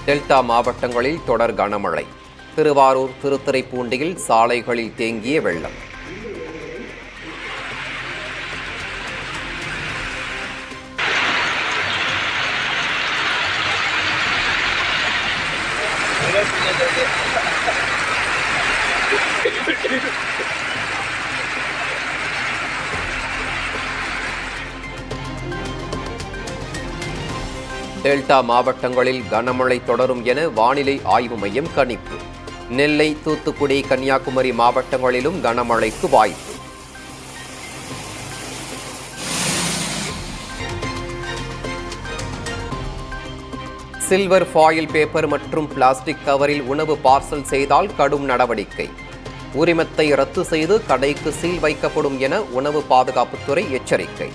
Delta மாவட்டங்களில் தொடர் கனமழை. திருவாரூர், திருத்துறைப்பூண்டியில் சாலைகளில் தேங்கிய வெள்ளம். டெல்டா மாவட்டங்களில் கனமழை தொடரும் என வானிலை ஆய்வு மையம் கணிப்பு. நெல்லை, தூத்துக்குடி, கன்னியாகுமரி மாவட்டங்களிலும் கனமழைக்கு வாய்ப்பு. சில்வர் ஃபாயில் பேப்பர் மற்றும் பிளாஸ்டிக் கவரில் உணவு பார்சல் செய்தால் கடும் நடவடிக்கை. உரிமத்தை ரத்து செய்து கடைக்கு சீல் வைக்கப்படும் என உணவு பாதுகாப்புத்துறை எச்சரிக்கை.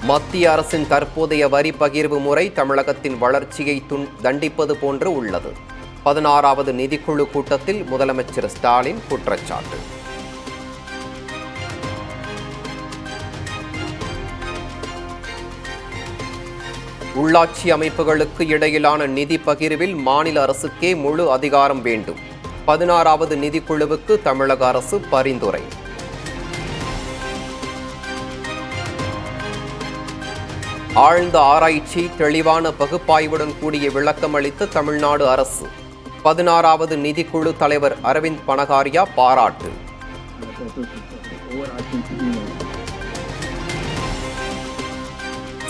மத்திய அரசின் தற்போதைய வரி பகிர்வு முறை தமிழகத்தின் வளர்ச்சியை தண்டிப்பது போன்று உள்ளது. 16வது நிதிக்குழு கூட்டத்தில் முதலமைச்சர் ஸ்டாலின் குற்றச்சாட்டு. உள்ளாட்சி அமைப்புகளுக்கு இடையிலான நிதி பகிர்வில் மாநில அரசுக்கே முழு அதிகாரம் வேண்டும். 16வது நிதிக்குழுவுக்கு தமிழக அரசு பரிந்துரை. ஆழ்ந்த ஆராய்ச்சி, தெளிவான பகுப்பாய்வுடன் கூடிய விளக்கம் அளித்த தமிழ்நாடு அரசு. 16வது நிதிக்குழு தலைவர் அரவிந்த் பனகாரியா பாராட்டு.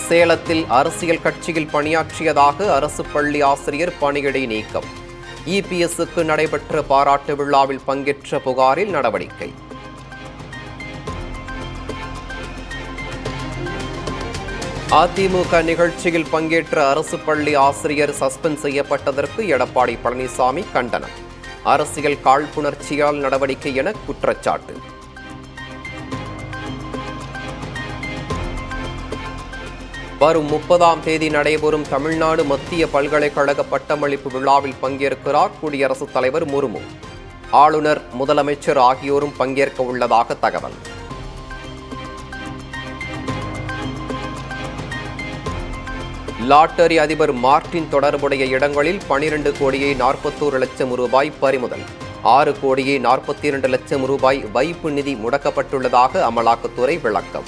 சேலத்தில் அரசியல் கட்சியில் பணியாற்றியதாக அரசு பள்ளி ஆசிரியர் பணியிடை நீக்கம். இபிஎஸ்க்கு நடைபெற்ற பாராட்டு விழாவில் பங்கேற்ற புகாரில் நடவடிக்கை. அதிமுக நிகழ்ச்சியில் பங்கேற்ற அரசு பள்ளி ஆசிரியர் சஸ்பெண்ட் செய்யப்பட்டதற்கு எடப்பாடி பழனிசாமி கண்டனம். அரசியல் காழ்ப்புணர்ச்சியால் நடவடிக்கை என குற்றச்சாட்டு. வரும் 30ஆம் தேதி நடைபெறும் தமிழ்நாடு மத்திய பல்கலைக்கழக பட்டமளிப்பு விழாவில் பங்கேற்கிறார் குடியரசுத் தலைவர் முர்மு. ஆளுநர், முதலமைச்சர் ஆகியோரும் பங்கேற்க உள்ளதாக தகவல். லாட்டரி அதிபர் மார்டின் தொடர்புடைய இடங்களில் 12 கோடியே 41 லட்சம் ரூபாய் பறிமுதல். 6 கோடியே 42 லட்சம் ரூபாய் வைப்பு நிதி முடக்கப்பட்டுள்ளதாக அமலாக்கத்துறை விளக்கம்.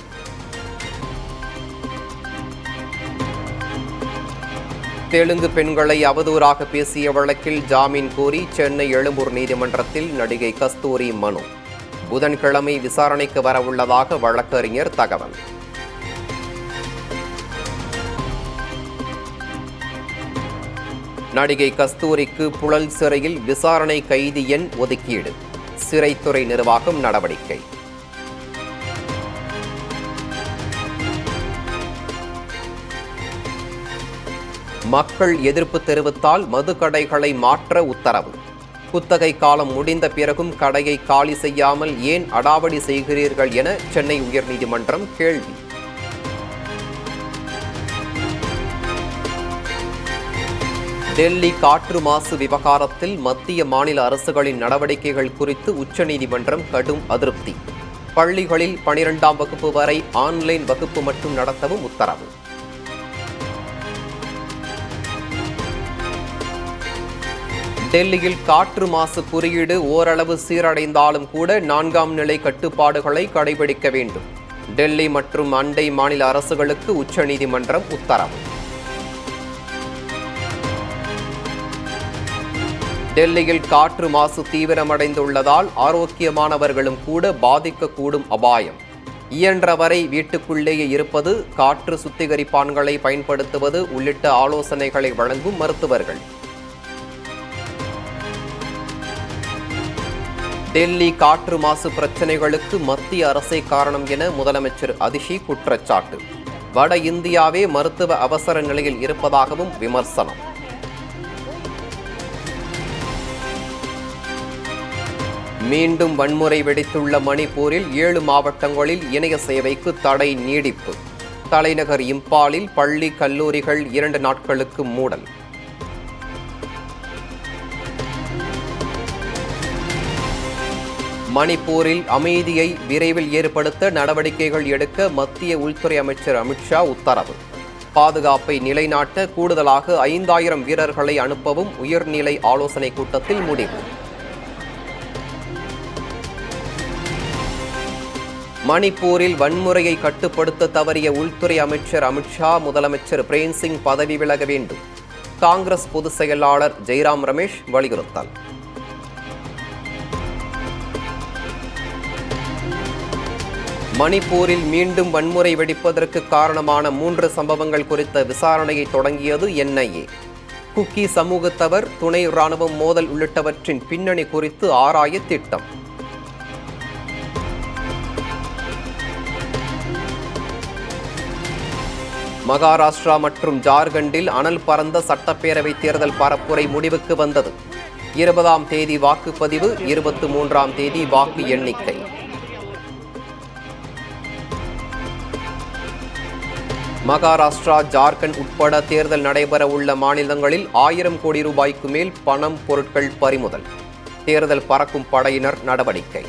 தெலுங்கு பெண்களை அவதூறாக பேசிய வழக்கில் ஜாமீன் கோரி சென்னை எழும்பூர் நீதிமன்றத்தில் நடிகை கஸ்தூரி மனு. புதன்கிழமை விசாரணைக்கு வரவுள்ளதாக வழக்கறிஞர் தகவல். நடிகை கஸ்தூரிக்கு புழல் சிறையில் விசாரணை கைதி எண் ஒதுக்கீடு. சிறைத்துறை நிர்வாகம் நடவடிக்கை. மக்கள் எதிர்ப்பு தெரிவித்தால் மதுக்கடைகளை மாற்ற உத்தரவு. குத்தகை காலம் முடிந்த பிறகும் கடையை காலி செய்யாமல் ஏன் அடாவடி செய்கிறீர்கள் என சென்னை உயர்நீதிமன்றம் கேள்வி. டெல்லி காற்று மாசு விவகாரத்தில் மத்திய, மாநில அரசுகளின் நடவடிக்கைகள் குறித்து உச்சநீதிமன்றம் கடும் அதிருப்தி. பள்ளிகளில் 12ஆம் வகுப்பு வரை ஆன்லைன் வகுப்பு மட்டும் நடத்தவும் உத்தரவு. டெல்லியில் காற்று மாசு குறியீடு ஓரளவு சீரடைந்தாலும் கூட 4ஆம் நிலை கட்டுப்பாடுகளை கடைபிடிக்க வேண்டும். டெல்லி மற்றும் அண்டை மாநில அரசுகளுக்கு உச்சநீதிமன்றம் உத்தரவு. டெல்லியில் காற்று மாசு தீவிரமடைந்துள்ளதால் ஆரோக்கியமானவர்களும் கூட பாதிக்கக்கூடும் அபாயம். இயன்றவரை வீட்டுக்குள்ளேயே இருப்பது, காற்று சுத்திகரிப்பான்களை பயன்படுத்துவது உள்ளிட்ட ஆலோசனைகளை வழங்கும் மருத்துவர்கள். டெல்லி காற்று மாசு பிரச்சினைகளுக்கு மத்திய அரசே காரணம் என முதலமைச்சர் அதிஷி குற்றச்சாட்டு. வட இந்தியாவே மருத்துவ அவசர நிலையில் இருப்பதாகவும் விமர்சனம். மீண்டும் வன்முறை வெடித்துள்ள மணிப்பூரில் 7 மாவட்டங்களில் இணைய சேவைக்கு தடை நீடிப்பு. தலைநகர் இம்பாலில் பள்ளி, கல்லூரிகள் 2 நாட்களுக்கு மூடல். மணிப்பூரில் அமைதியை விரைவில் ஏற்படுத்த நடவடிக்கைகள் எடுக்க மத்திய உள்துறை அமைச்சர் அமித்ஷா உத்தரவு. பாதுகாப்பை நிலைநாட்ட கூடுதலாக 5000 வீரர்களை அனுப்பவும் உயர்நிலை ஆலோசனை கூட்டத்தில் முடிவு. மணிப்பூரில் வன்முறையை கட்டுப்படுத்த தவறிய உள்துறை அமைச்சர் அமித்ஷா முதலமைச்சர் பிரேம்சிங் பதவி விலக வேண்டும். காங்கிரஸ் பொதுச் செயலாளர் ஜெய்ராம் ரமேஷ் வலியுறுத்தல். மணிப்பூரில் மீண்டும் வன்முறை வெடிப்பதற்கு காரணமான 3 சம்பவங்கள் குறித்த விசாரணையை தொடங்கியது NIA. குக்கி சமூகத்தவர், துணை ராணுவம் மோதல் உள்ளிட்டவற்றின் பின்னணி குறித்து ஆராய திட்டம். மகாராஷ்டிரா மற்றும் ஜார்க்கண்டில் அனல் பறந்த சட்டப்பேரவை தேர்தல் பரப்புரை முடிவுக்கு வந்தது. 20ஆம் தேதி வாக்குப்பதிவு, 23ஆம் தேதி வாக்கு எண்ணிக்கை. மகாராஷ்டிரா, ஜார்க்கண்ட் உட்பட தேர்தல் நடைபெற உள்ள மாநிலங்களில் 1000 கோடி ரூபாய்க்கு மேல் பணம், பொருட்கள் பறிமுதல். தேர்தல் பறக்கும் படையினர் நடவடிக்கை.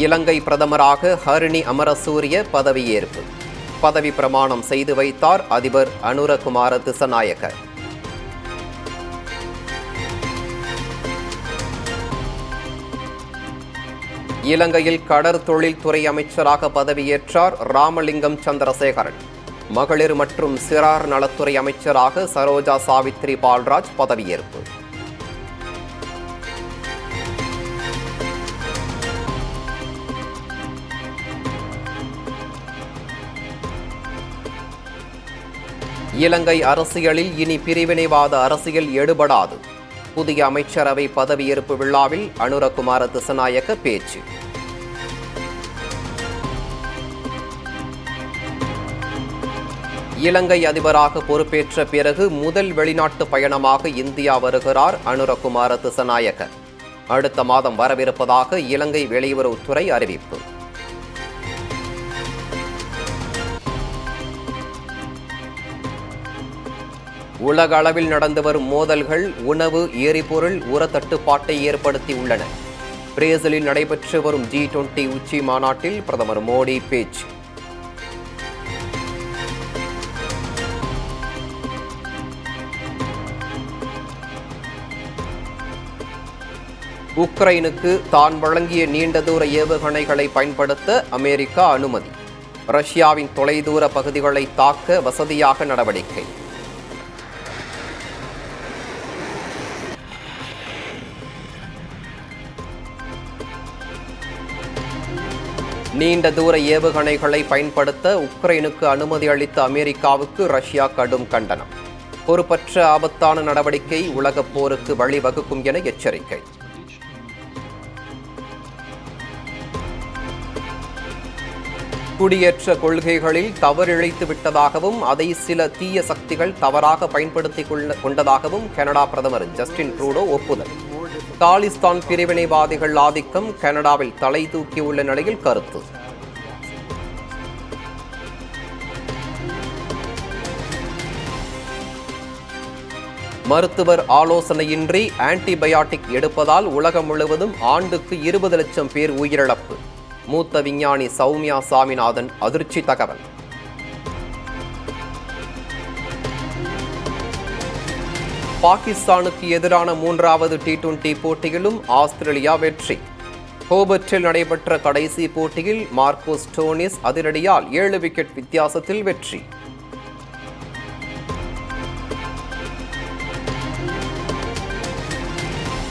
இலங்கை பிரதமராக ஹரிணி அமரசூரிய பதவியேற்பு. பதவி பிரமாணம் செய்து வைத்தார் அதிபர் அனுரகுமார திசநாயக்க. இலங்கையில் கடற்தொழில் துறை அமைச்சராக பதவியேற்றார் ராமலிங்கம் சந்திரசேகரன். மகளிர் மற்றும் சிறார் நலத்துறை அமைச்சராக சரோஜா சாவித்ரி பால்ராஜ் பதவியேற்பு. இலங்கை அரசியலில் இனி பிரிவினைவாத அரசியல் எடுபடாது. புதிய அமைச்சரவை பதவியேற்பு விழாவில் அனுரகுமார திசநாயக்க பேச்சு. இலங்கை அதிபராக பொறுப்பேற்ற பிறகு முதல் வெளிநாட்டு பயணமாக இந்தியா வருகிறார் அனுரகுமார திசநாயக்க. அடுத்த மாதம் வரவிருப்பதாக இலங்கை வெளியுறவுத்துறை அறிவிப்பு. உலக அளவில் நடந்து வரும் மோதல்கள் உணவு, எரிபொருள், உர தட்டுப்பாட்டை ஏற்படுத்தியுள்ளன. பிரேசிலில் நடைபெற்று வரும் G20 உச்சி மாநாட்டில் பிரதமர் மோடி பேச்சு. உக்ரைனுக்கு தான் வழங்கிய நீண்ட தூர ஏவுகணைகளை பயன்படுத்த அமெரிக்கா அனுமதி. ரஷ்யாவின் தொலைதூர பகுதிகளை தாக்க வசதியாக நடவடிக்கை. நீண்ட தூர ஏவுகணைகளை பயன்படுத்த உக்ரைனுக்கு அனுமதி அளித்த அமெரிக்காவுக்கு ரஷ்யா கடும் கண்டனம். பொறுப்பற்ற ஆபத்தான நடவடிக்கை உலகப் போருக்கு வழிவகுக்கும் என எச்சரிக்கை. குடியேற்ற கொள்கைகளில் தவறிழைத்து விட்டதாகவும் அதை சில தீய சக்திகள் தவறாக பயன்படுத்திக் கொண்டதாகவும் கனடா பிரதமர் ஜஸ்டின் ட்ரூடோ ஒப்புதல். காலிஸ்தான் பிரிவினைவாதிகள் ஆதிக்கம் கனடாவில் தலை தூக்கியுள்ள நிலையில் கருத்து. மருத்துவர் ஆலோசனையின்றி ஆன்டிபயாட்டிக் எடுப்பதால் உலகம் முழுவதும் ஆண்டுக்கு 20 லட்சம் பேர் உயிரிழப்பு. மூத்த விஞ்ஞானி சௌமியா சாமிநாதன் அதிர்ச்சி தகவல். பாகிஸ்தானுக்கு எதிரான 3வது T20 போட்டியிலும் ஆஸ்திரேலியா வெற்றி. ஹோபர்ட்டில் நடைபெற்ற கடைசி போட்டியில் மார்க்கோ ஸ்டோனிஸ் அதிரடியால் 7 விக்கெட் வித்தியாசத்தில் வெற்றி.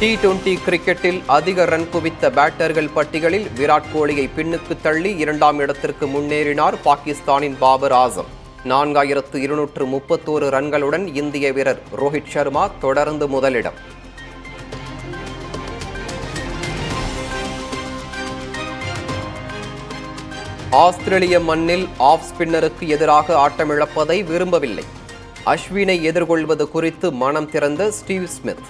T20 கிரிக்கெட்டில் அதிக ரன் குவித்த பேட்டர்கள் பட்டியலில் விராட் கோலியை பின்னுக்கு தள்ளி 2ஆம் இடத்திற்கு முன்னேறினார் பாகிஸ்தானின் பாபர் ஆசம். 4231 ரன்களுடன் இந்திய வீரர் ரோஹித் சர்மா தொடர்ந்து முதலிடம். ஆஸ்திரேலிய மண்ணில் ஆஃப் ஸ்பின்னருக்கு எதிராக ஆட்டமிழப்பதை விரும்பவில்லை. அஸ்வினை எதிர்கொள்வது குறித்து மனம் திறந்த ஸ்டீவ் ஸ்மித்.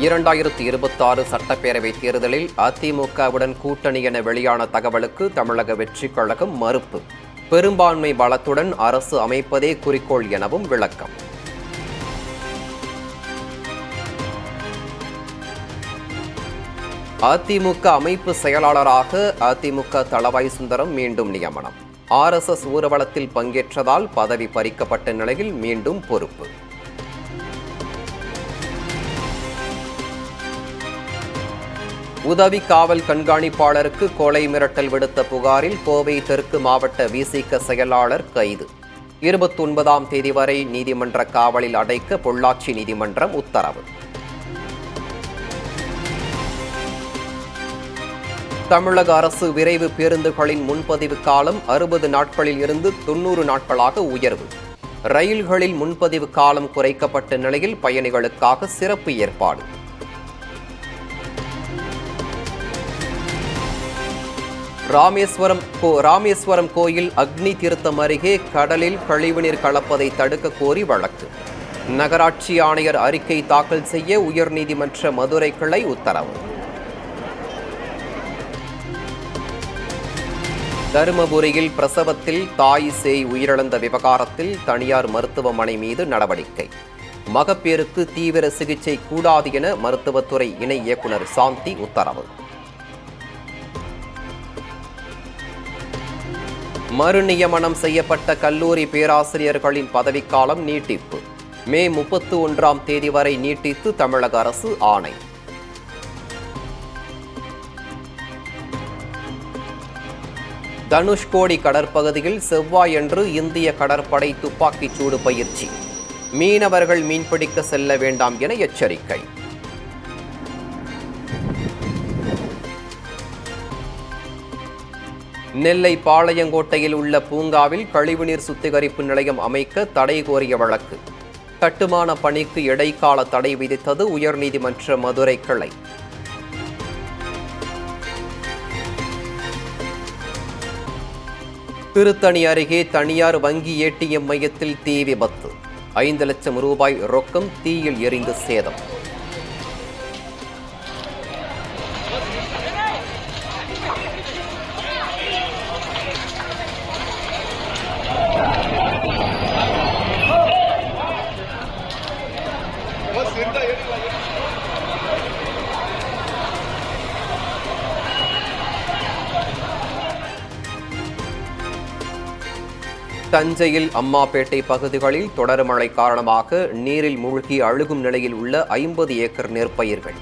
(2026) சட்டப்பேரவை தேர்தலில் அதிமுகவுடன் கூட்டணி என வெளியான தகவலுக்கு தமிழக வெற்றிக் கழகம் மறுப்பு. பெரும்பான்மை பலத்துடன் அரசு அமைப்பதே குறிக்கோள் எனவும் விளக்கம். அதிமுக அமைப்பு செயலாளராக அதிமுக தளவாய் சுந்தரம் மீண்டும் நியமனம். RSS ஊர்வலத்தில் பங்கேற்றதால் பதவி பறிக்கப்பட்ட நிலையில் மீண்டும் பொறுப்பு. உதவி காவல் கண்காணிப்பாளருக்கு கொலை மிரட்டல் விடுத்த புகாரில் கோவை தெற்கு மாவட்ட விசிக செயலாளர் கைது. 29ஆம் தேதி வரை நீதிமன்ற காவலில் அடைக்க பொள்ளாச்சி நீதிமன்றம் உத்தரவு. தமிழக அரசு விரைவு பேருந்துகளின் முன்பதிவு காலம் 60 நாட்களில் இருந்து 90 நாட்களாக உயர்வு. ரயில்களில் முன்பதிவு காலம் குறைக்கப்பட்ட நிலையில் பயணிகளுக்காக சிறப்பு ஏற்பாடு. ராமேஸ்வரம் கோயில் அக்னி தீர்த்தம் அருகே கடலில் கழிவுநீர் கலப்பதை தடுக்க கோரி வழக்கு. நகராட்சி ஆணையர் அறிக்கை தாக்கல் செய்ய உயர்நீதிமன்ற மதுரை கிளை உத்தரவு. தருமபுரியில் பிரசவத்தில் தாய் சேய் உயிரிழந்த விவகாரத்தில் தனியார் மருத்துவமனை மீது நடவடிக்கை. மகப்பேறுக்கு தீவிர சிகிச்சை கூடாது என மருத்துவத்துறை இணை இயக்குநர் சாந்தி உத்தரவு. மறுநியமனம் செய்யப்பட்ட கல்லூரி பேராசிரியர்களின் பதவிக்காலம் நீட்டிப்பு. மே 31ஆம் தேதி வரை நீட்டித்து தமிழக அரசு ஆணை. தனுஷ்கோடி கடற்பகுதியில் செவ்வாயன்று இந்திய கடற்படை துப்பாக்கிச் சூடு பயிற்சி. மீனவர்கள் மீன்பிடிக்க செல்ல வேண்டாம் என எச்சரிக்கை. நெல்லை பாளையங்கோட்டையில் உள்ள பூங்காவில் கழிவுநீர் சுத்திகரிப்பு நிலையம் அமைக்க தடை கோரிய வழக்கு. கட்டுமான பணிக்கு இடைக்கால தடை விதித்தது உயர்நீதிமன்ற மதுரை கிளை. திருத்தணி அருகே தனியார் வங்கி ATM மையத்தில் தீ விபத்து. 5 லட்சம் ரூபாய் ரொக்கம் தீயில் எரிந்து சேதம். தஞ்சையில் அம்மாப்பேட்டை பகுதிகளில் தொடர் மழை காரணமாக நீரில் மூழ்கி அழுகும் நிலையில் உள்ள 50 ஏக்கர் நெற்பயிர்கள்.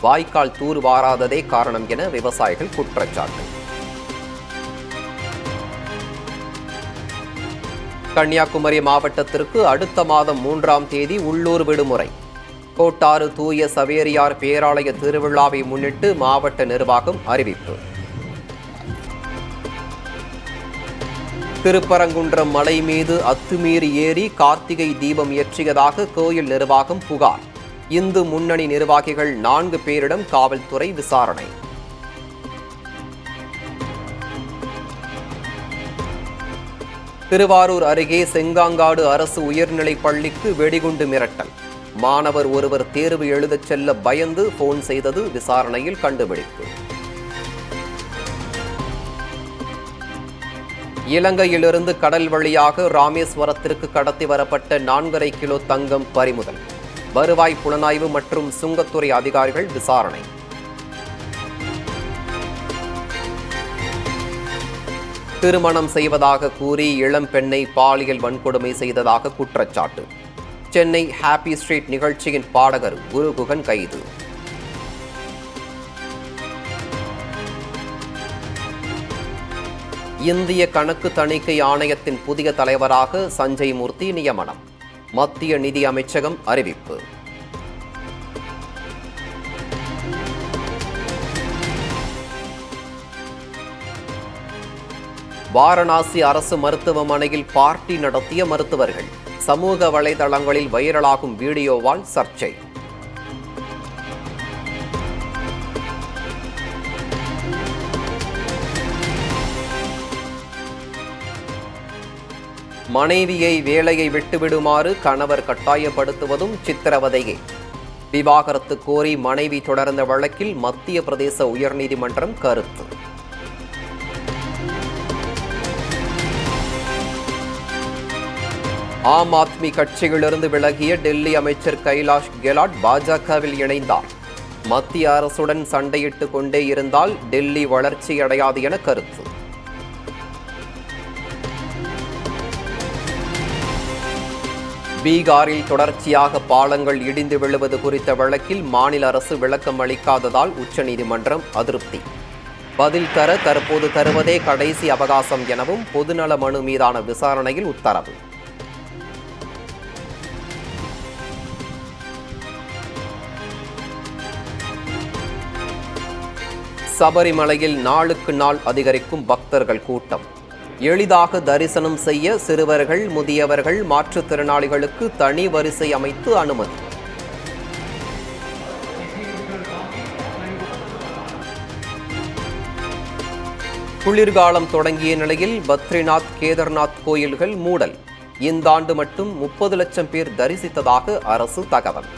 வாய்க்கால் தூர்வாராததே காரணம் என விவசாயிகள் குற்றச்சாட்டு. கன்னியாகுமரி மாவட்டத்திற்கு அடுத்த மாதம் 3ஆம் தேதி உள்ளூர் விடுமுறை. கோட்டாறு தூய சவேரியார் பேராலய திருவிழாவை முன்னிட்டு மாவட்ட நிர்வாகம் அறிவிப்பு. திருப்பரங்குன்றம் மலை மீது அத்துமீறி ஏறி கார்த்திகை தீபம் ஏற்றியதாக கோயில் நிர்வாகம் புகார். இந்து முன்னணி நிர்வாகிகள் 4 பேரிடம் காவல்துறை விசாரணை. திருவாரூர் அருகே செங்காங்காடு அரசு உயர்நிலைப் பள்ளிக்கு வெடிகுண்டு மிரட்டல். மாணவர் ஒருவர் தேர்வு எழுதச் செல்ல பயந்து போன் செய்தது விசாரணையில் கண்டுபிடிப்பு. இலங்கையிலிருந்து கடல் வழியாக ராமேஸ்வரத்திற்கு கடத்தி வரப்பட்ட 4.5 கிலோ தங்கம் பறிமுதல். வருவாய் புலனாய்வு மற்றும் சுங்கத்துறை அதிகாரிகள் விசாரணை. திருமணம் செய்வதாக கூறி இளம் பெண்ணை பாலியல் வன்கொடுமை செய்ததாக குற்றச்சாட்டு. சென்னை ஹாப்பி ஸ்ட்ரீட் நிகழ்ச்சியின் பாடகர் குருகுகன் கைது. இந்திய கணக்கு தணிக்கை ஆணையத்தின் புதிய தலைவராக சஞ்சய் மூர்த்தி நியமனம். மத்திய நிதி அமைச்சகம் அறிவிப்பு. வாரணாசி அரசு மருத்துவமனையில் பார்ட்டி நடத்திய மருத்துவர்கள். சமூக வலைதளங்களில் வைரலாகும் வீடியோவால் சர்ச்சை. மனைவியை வேலையை விட்டுவிடுமாறு கணவர் கட்டாயப்படுத்துவதும் சித்திரவதையே. விவாகரத்து கோரி மனைவி தொடர்ந்த வழக்கில் மத்திய பிரதேச உயர்நீதிமன்றம் கருத்து. ஆம் ஆத்மி கட்சியிலிருந்து விலகிய டெல்லி அமைச்சர் கைலாஷ் கெலாட் பாஜகவில் இணைந்தார். மத்திய அரசுடன் சண்டையிட்டு கொண்டே இருந்தால் டெல்லி வளர்ச்சியடையாது என கருத்து. பீகாரில் தொடர்ச்சியாக பாலங்கள் இடிந்து விழுவது குறித்த வழக்கில் மாநில அரசு விளக்கம் அளிக்காததால் உச்சநீதிமன்றம் அதிருப்தி. பதில் தர தற்போது தருவதே கடைசி அவகாசம் எனவும் பொதுநல மனு மீதான விசாரணையில் உத்தரவு. சபரிமலையில் நாளுக்கு நாள் அதிகரிக்கும் பக்தர்கள் கூட்டம். எளிதாக தரிசனம் செய்ய சிறுவர்கள், முதியவர்கள், மாற்றுத்திறனாளிகளுக்கு தனி வரிசை அமைத்து அனுமதி. குளிர்காலம் தொடங்கிய நிலையில் பத்ரிநாத், கேதார்நாத் கோயில்கள் மூடல். இந்த ஆண்டு மட்டும் 30 லட்சம் பேர் தரிசித்ததாக அரசு தகவல்.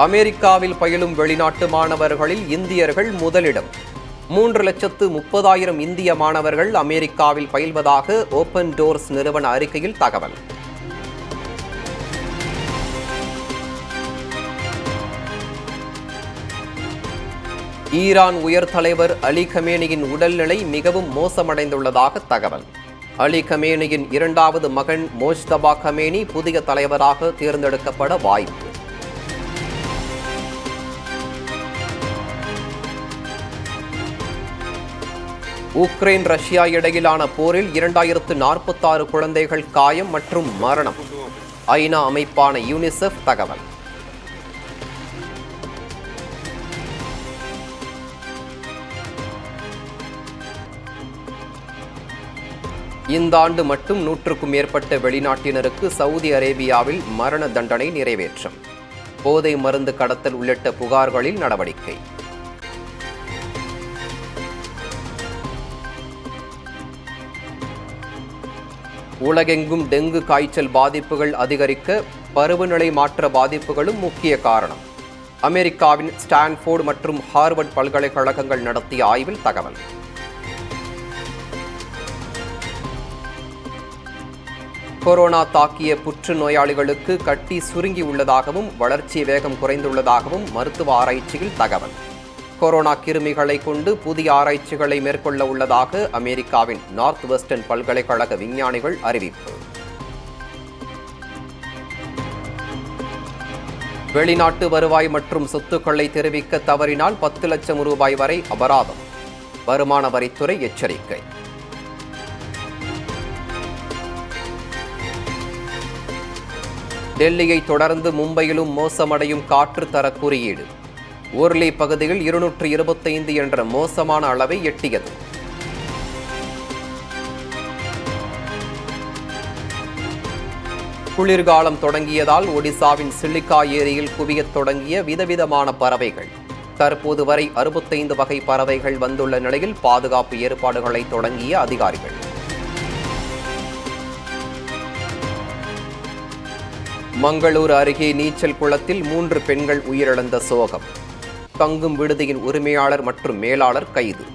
அமெரிக்காவில் பயிலும் வெளிநாட்டு மாணவர்களில் இந்தியர்கள் முதலிடம். 3,30,000 இந்திய மாணவர்கள் அமெரிக்காவில் பயில்வதாக ஓபன் டோர்ஸ் நிறுவன அறிக்கையில் தகவல். ஈரான் உயர் தலைவர் அலி கமேனியின் உடல்நிலை மிகவும் மோசமடைந்துள்ளதாக தகவல். அலி கமேனியின் 2வது மகன் மோஜ்தபா கமேனி புதிய தலைவராக தேர்ந்தெடுக்கப்பட வாய்ப்பு. உக்ரைன் ரஷ்யா இடையிலான போரில் 2046 குழந்தைகள் காயம் மற்றும் மரணம். ஐநா அமைப்பான யூனிசெஃப் தகவல். இந்த ஆண்டு மட்டும் 100க்கும் மேற்பட்ட வெளிநாட்டினருக்கு சவுதி அரேபியாவில் மரண தண்டனை நிறைவேற்றம். போதை மருந்து கடத்தல் உள்ளிட்ட புகார்களில் நடவடிக்கை. உலகெங்கும் டெங்கு காய்ச்சல் பாதிப்புகள் அதிகரிக்க பருவநிலை மாற்ற பாதிப்புகளும் முக்கிய காரணம். அமெரிக்காவின் ஸ்டான்ஃபோர்டு மற்றும் ஹார்வர்ட் பல்கலைக்கழகங்கள் நடத்திய ஆய்வில் தகவல். கொரோனா தாக்கிய புற்றுநோயாளிகளுக்கு கட்டி சுருங்கி உள்ளதாகவும் வளர்ச்சி வேகம் குறைந்துள்ளதாகவும் மருத்துவ ஆராய்ச்சியில் தகவல். கொரோனா கிருமிகளை கொண்டு புதிய ஆராய்ச்சிகளை மேற்கொள்ள உள்ளதாக அமெரிக்காவின் நார்த் வெஸ்டர்ன் பல்கலைக்கழக விஞ்ஞானிகள் அறிவிப்பு. வெளிநாட்டு வருவாய் மற்றும் சொத்துக்களை தெரிவிக்க தவறினால் 10 லட்சம் ரூபாய் வரை அபராதம். வருமான வரித்துறை எச்சரிக்கை. டெல்லியை தொடர்ந்து மும்பையிலும் மோசமடையும் காற்று தர குறியீடு. ஓர்லி பகுதியில் 225 என்ற மோசமான அளவை எட்டியது. குளிர்காலம் தொடங்கியதால் ஒடிசாவின் சிலிகா ஏரியில் குவியத் தொடங்கிய விதவிதமான பறவைகள். தற்போது வரை 65 வகை பறவைகள் வந்துள்ள நிலையில் பாதுகாப்பு ஏற்பாடுகளை தொடங்கிய அதிகாரிகள். மங்களூரு அருகே நீச்சல் குளத்தில் 3 பெண்கள் உயிரிழந்த சோகம். தங்கும் விடுதியின் உரிமையாளர் மற்றும் மேலாளர் கைது.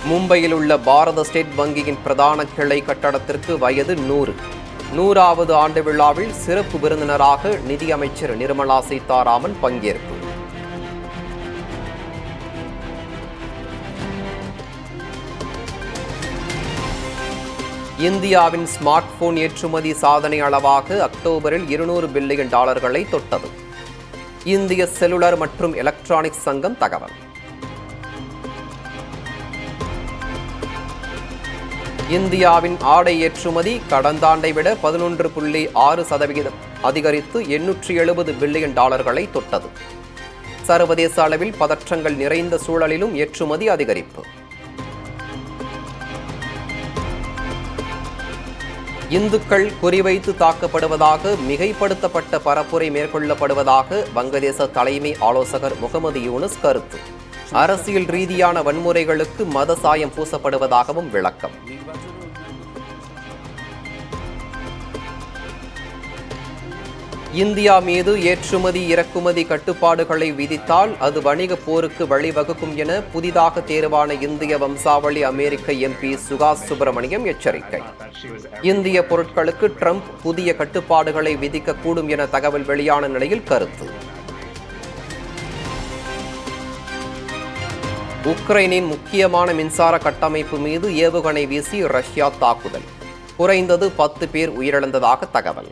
மும்பையில் உள்ள பாரத ஸ்டேட் வங்கியின் பிரதான கிளை கட்டடத்திற்கு வயது 100. 100வது ஆண்டு விழாவில் சிறப்பு விருந்தினராக நிதியமைச்சர் நிர்மலா சீதாராமன் பங்கேற்பு. இந்தியாவின் ஸ்மார்ட் போன் ஏற்றுமதி சாதனை அளவாக அக்டோபரில் $200 பில்லியன் தொட்டது. இந்திய செல்லுலர் மற்றும் எலக்ட்ரானிக்ஸ் சங்கம் தகவல். இந்தியாவின் ஆடை ஏற்றுமதி கடந்த ஆண்டை விட 11.6% அதிகரித்து $870 பில்லியன் தொட்டது. சர்வதேச அளவில் பதற்றங்கள் நிறைந்த சூழலிலும் ஏற்றுமதி அதிகரிப்பு. இந்துக்கள் குறிவைத்து தாக்கப்படுவதாக மிகைப்படுத்தப்பட்ட பரப்புரை மேற்கொள்ளப்படுவதாக வங்கதேச தலைமை ஆலோசகர் முகமது யூனுஸ் கருத்து. அரசியல் ரீதியான வன்முறைகளுக்கு மத சாயம் பூசப்படுவதாகவும் விளக்கம். இந்தியா மீது ஏற்றுமதி இறக்குமதி கட்டுப்பாடுகளை விதித்தால் அது வணிக போருக்கு வழிவகுக்கும் என புதிதாக தேர்வான இந்திய வம்சாவளி அமெரிக்க எம்பி சுகாஸ் சுப்பிரமணியம் எச்சரிக்கை. இந்திய பொருட்களுக்கு ட்ரம்ப் புதிய கட்டுப்பாடுகளை விதிக்கக்கூடும் என தகவல் வெளியான நிலையில் கருத்து. உக்ரைனின் முக்கியமான மின்சார கட்டமைப்பு மீது ஏவுகணை வீசி ரஷ்யா தாக்குதல். குறைந்தது 10 பேர் உயிரிழந்ததாக தகவல்.